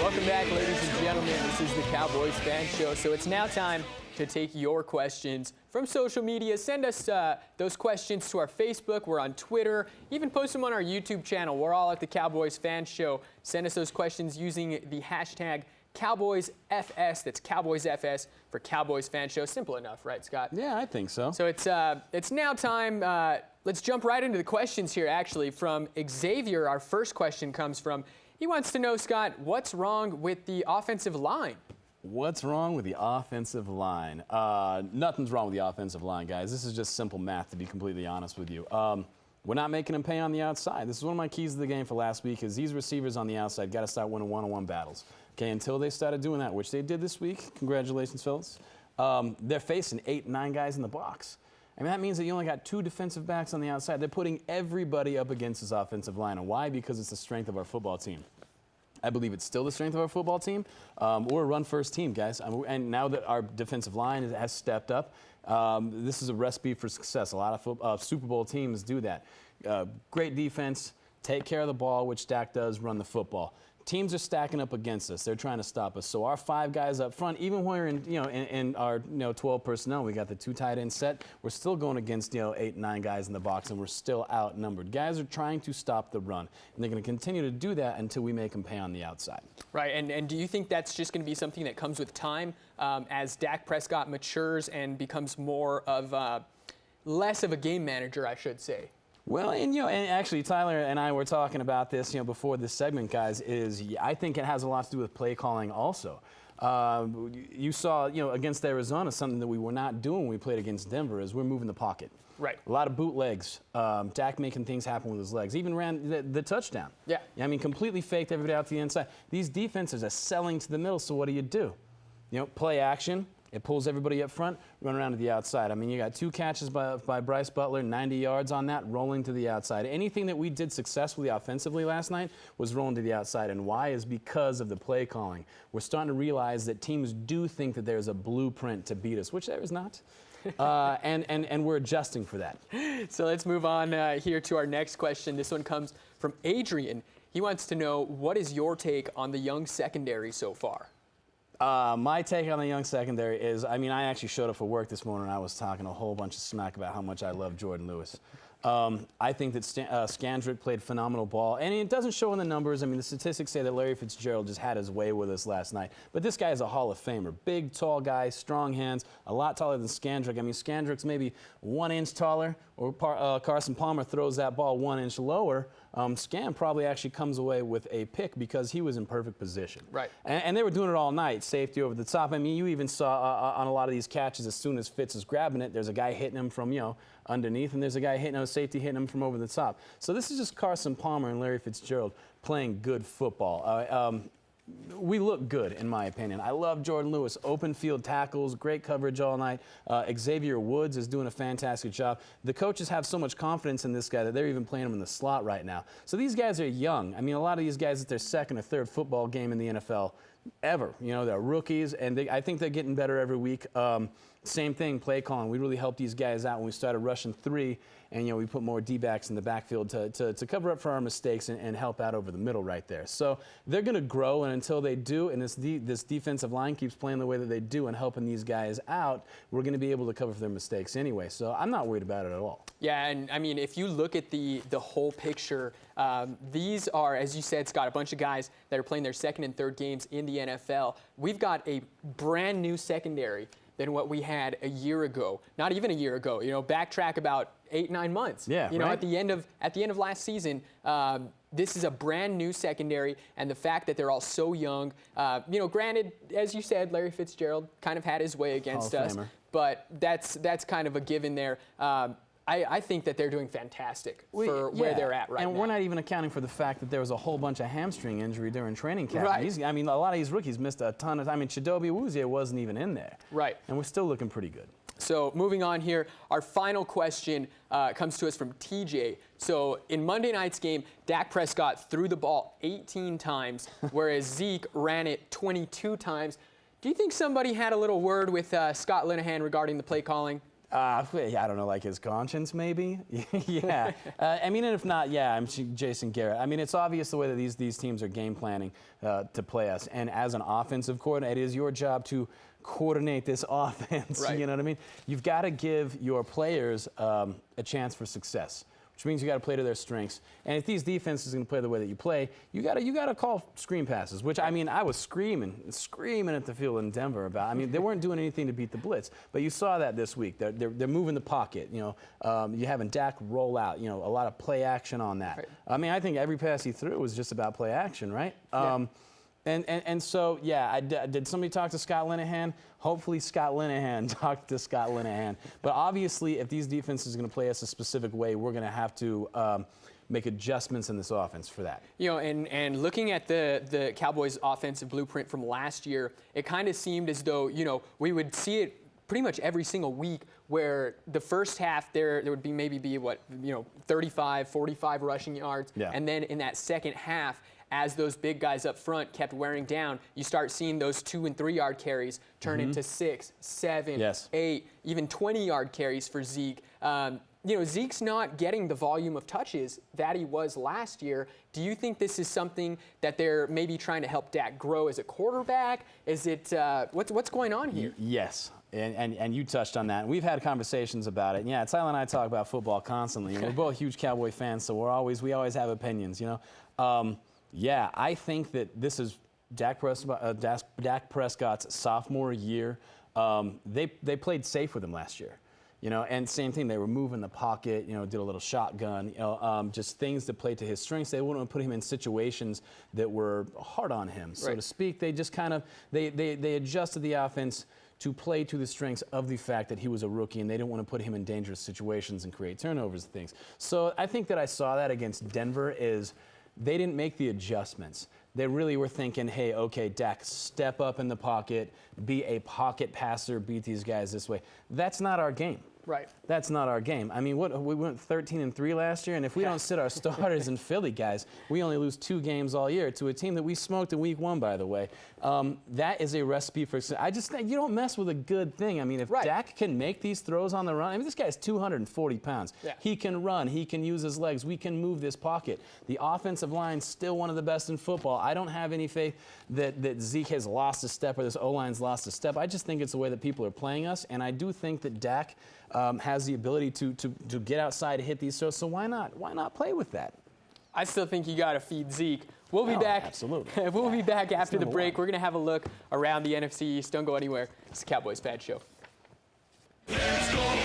Welcome back, ladies and gentlemen. This is the Cowboys Fan Show. So it's now time to take your questions from social media. Send us those questions to our Facebook. We're on Twitter. Even post them on our YouTube channel. We're all at the Cowboys Fan Show. Send us those questions using the hashtag CowboysFS. That's CowboysFS for Cowboys Fan Show. Simple enough, right, Scott? Yeah, I think so. So it's now time. Let's jump right into the questions here, actually. From Xavier, our first question comes from, he wants to know, Scott, what's wrong with the offensive line? What's wrong with the offensive line? Nothing's wrong with the offensive line, guys. This is just simple math, to be completely honest with you. We're not making them pay on the outside. This is one of my keys to the game for last week, is these receivers on the outside got to start winning one-on-one battles. Okay, until they started doing that, which they did this week. Congratulations, fellas. They're facing 8, 9 guys in the box. I mean, that means that you only got 2 defensive backs on the outside. They're putting everybody up against this offensive line. And why? Because it's the strength of our football team. I believe it's still the strength of our football team. We're a run-first team, guys. And now that our defensive line has stepped up, this is a recipe for success. A lot of Super Bowl teams do that. Great defense, take care of the ball, which Dak does, run the football. Teams are stacking up against us. They're trying to stop us. So our 5 guys up front, even when we're in our 12 personnel, we got the 2 tight end set. We're still going against 8, 9 guys in the box, and we're still outnumbered. Guys are trying to stop the run, and they're going to continue to do that until we make them pay on the outside. Right, and do you think that's just going to be something that comes with time as Dak Prescott matures and becomes more of less of a game manager, I should say? Well, and actually, Tyler and I were talking about this, before this segment, guys. I think it has a lot to do with play calling, also. You saw, against Arizona, something that we were not doing when we played against Denver, is we're moving the pocket. Right. A lot of bootlegs. Dak making things happen with his legs. Even ran the touchdown. Yeah. I mean, completely faked everybody out to the inside. These defenses are selling to the middle. So what do? Play action. It pulls everybody up front, run around to the outside. I mean, you got 2 catches by Bryce Butler, 90 yards on that, rolling to the outside. Anything that we did successfully offensively last night was rolling to the outside. And why? Is because of the play calling. We're starting to realize that teams do think that there's a blueprint to beat us, which there is not. And we're adjusting for that. So let's move on here to our next question. This one comes from Adrian. He wants to know, what is your take on the young secondary so far? My take on the young secondary is, I actually showed up for work this morning and I was talking a whole bunch of smack about how much I love Jordan Lewis. I think that Scandrick played phenomenal ball, and it doesn't show in the numbers. I mean, the statistics say that Larry Fitzgerald just had his way with us last night. But this guy is a Hall of Famer. Big, tall guy, strong hands, a lot taller than Scandrick. I mean, Scandrick's maybe 1 inch taller, or Carson Palmer throws that ball 1 inch lower. Scan probably actually comes away with a pick because he was in perfect position. Right. And they were doing it all night, safety over the top. I mean, you even saw on a lot of these catches, as soon as Fitz is grabbing it, there's a guy hitting him from, underneath, and there's a guy hitting a safety hitting him from over the top. So this is just Carson Palmer and Larry Fitzgerald playing good football. We look good, in my opinion. I love Jordan Lewis. Open field tackles, great coverage all night. Xavier Woods is doing a fantastic job. The coaches have so much confidence in this guy that they're even playing him in the slot right now. So these guys are young. I mean, a lot of these guys, it's their 2nd or 3rd football game in the NFL ever. They're rookies, and I think they're getting better every week. Same thing, play calling. We really helped these guys out when we started rushing 3, and we put more D-backs in the backfield to cover up for our mistakes and help out over the middle right there. So they're going to grow, and until they do, and this defensive line keeps playing the way that they do and helping these guys out, we're going to be able to cover for their mistakes anyway. So I'm not worried about it at all. Yeah, and I mean, if you look at the whole picture, these are, as you said, Scott, a bunch of guys that are playing their 2nd and 3rd games in the NFL. We've got a brand new secondary than what we had a year ago. Not even a year ago. Backtrack about 8, 9 months. Yeah. Right? at the end of last season, this is a brand new secondary, and the fact that they're all so young. Granted, as you said, Larry Fitzgerald kind of had his way against us, but that's kind of a given there. I think that they're doing fantastic for where they're at right now. And we're not even accounting for the fact that there was a whole bunch of hamstring injury during training camp. Right. A lot of these rookies missed a ton of time. I mean, Chidobe Awuzie wasn't even in there. Right. And we're still looking pretty good. So moving on here, our final question comes to us from TJ. So in Monday night's game, Dak Prescott threw the ball 18 times, whereas Zeke ran it 22 times. Do you think somebody had a little word with Scott Linehan regarding the play calling? I don't know, like his conscience, maybe? Yeah. I mean, and if not, yeah, I'm Jason Garrett. I mean, it's obvious the way that these teams are game planning to play us. And as an offensive coordinator, it is your job to coordinate this offense. Right. You know what I mean? You've got to give your players a chance for success, which means you got to play to their strengths. And if these defenses are going to play the way that you play, you got to call screen passes, which, I mean, I was screaming at the field in Denver about. I mean, they weren't doing anything to beat the blitz, but you saw that this week. They're moving the pocket. You know, you having Dak roll out. You know, a lot of play action on that. Right. I mean, I think every pass he threw was just about play action, right? Yeah. And so, yeah, did somebody talk to Scott Linehan? Hopefully Scott Linehan talked to Scott Linehan. But obviously, if these defenses are going to play us a specific way, we're going to have to make adjustments in this offense for that. You know, and looking at the Cowboys' offensive blueprint from last year, it kind of seemed as though, you know, we would see it pretty much every single week where the first half there would be maybe what, you know, 35, 45 rushing yards. Yeah. And then in that second half, as those big guys up front kept wearing down, you start seeing those 2- and 3-yard carries turn into 6, 7, Yes. 8, even 20-yard carries for Zeke. You know, Zeke's not getting the volume of touches that he was last year. Do you think this is something that they're maybe trying to help Dak grow as a quarterback? Is it what's going on here? Yes. And you touched on that. We've had conversations about it. Yeah, Tyler and I talk about football constantly. And we're both huge Cowboy fans, so we always have opinions, you know. Yeah, I think that this is Dak Prescott's sophomore year. They played safe with him last year, you know, and same thing. They were moving the pocket, you know, did a little shotgun, you know, just things that played to his strengths. They wouldn't put him in situations that were hard on him, so to speak. They just kind of they adjusted the offense to play to the strengths of the fact that he was a rookie, and they didn't want to put him in dangerous situations and create turnovers and things. So I think that I saw that against Denver is they didn't make the adjustments. They really were thinking, hey, okay, Dak, step up in the pocket, be a pocket passer, beat these guys this way. That's not our game. Right. That's not our game. I mean, we went 13-3 last year, and if we don't sit our starters in Philly, guys, we only lose 2 games all year to a team that we smoked in week 1, by the way. That is a recipe for success. I just think you don't mess with a good thing. I mean, if Dak can make these throws on the run, I mean, this guy's 240 pounds. Yeah. He can run. He can use his legs. We can move this pocket. The offensive line's still one of the best in football. I don't have any faith that Zeke has lost a step or this O-line's lost a step. I just think it's the way that people are playing us, and I do think that Dak has the ability to get outside, hit these throws. So why not play with that? I still think you got to feed Zeke. We'll be back. Absolutely. We'll be back after the break. 1. We're going to have a look around the NFC East. Don't go anywhere. It's the Cowboys Fad Show. Let's go!